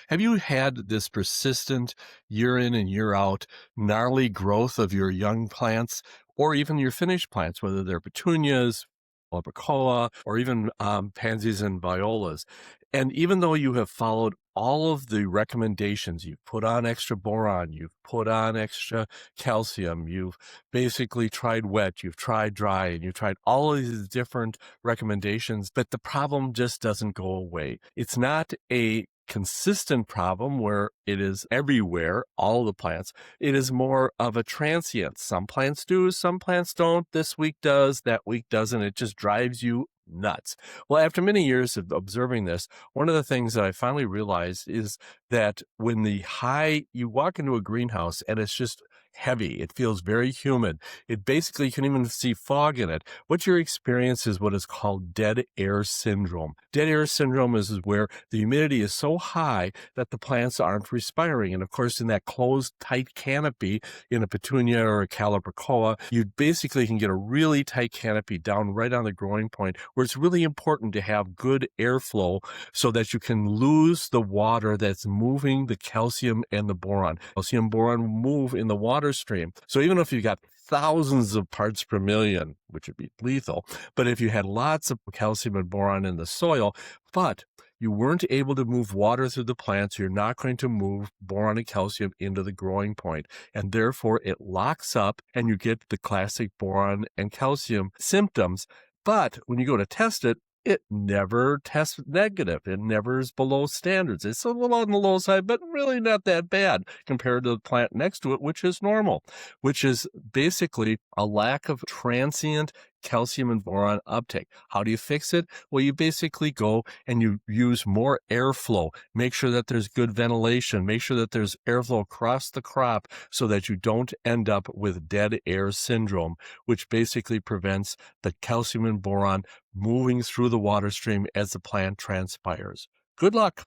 Have you had this persistent year in and year out gnarly growth of your young plants or even your finished plants, whether they're petunias, albiccoa, or even pansies and violas? And even though you have followed all of the recommendations, you've put on extra boron, you've put on extra calcium, you've basically tried wet, you've tried dry, and you've tried all of these different recommendations, but the problem just doesn't go away. It's not a consistent problem where it is everywhere, all the plants. It is more of a transient. Some plants do, some plants don't. This week does, that week doesn't. It just drives you nuts. Well, after many years of observing this, one of the things that I finally realized is that when you walk into a greenhouse and it's just heavy, it feels very humid. It basically, you can even see fog in it. What you're experiencing is what is called dead air syndrome. Dead air syndrome is where the humidity is so high that the plants aren't respiring. And of course, in that closed, tight canopy in a petunia or a calibrachoa, you basically can get a really tight canopy down right on the growing point where it's really important to have good airflow so that you can lose the water that's moving the calcium and the boron. Calcium and boron move in the water stream. So even if you got thousands of parts per million, which would be lethal, but if you had lots of calcium and boron in the soil, but you weren't able to move water through the plants, you're not going to move boron and calcium into the growing point, and therefore it locks up and you get the classic boron and calcium symptoms. But when you go to test it, it never tests negative. It never is below standards. It's a little on the low side, but really not that bad compared to the plant next to it, which is normal, which is basically a lack of transient calcium and boron uptake. How do you fix it? Well, you basically go and you use more airflow. Make sure that there's good ventilation. Make sure that there's airflow across the crop so that you don't end up with dead air syndrome, which basically prevents the calcium and boron moving through the water stream as the plant transpires. Good luck.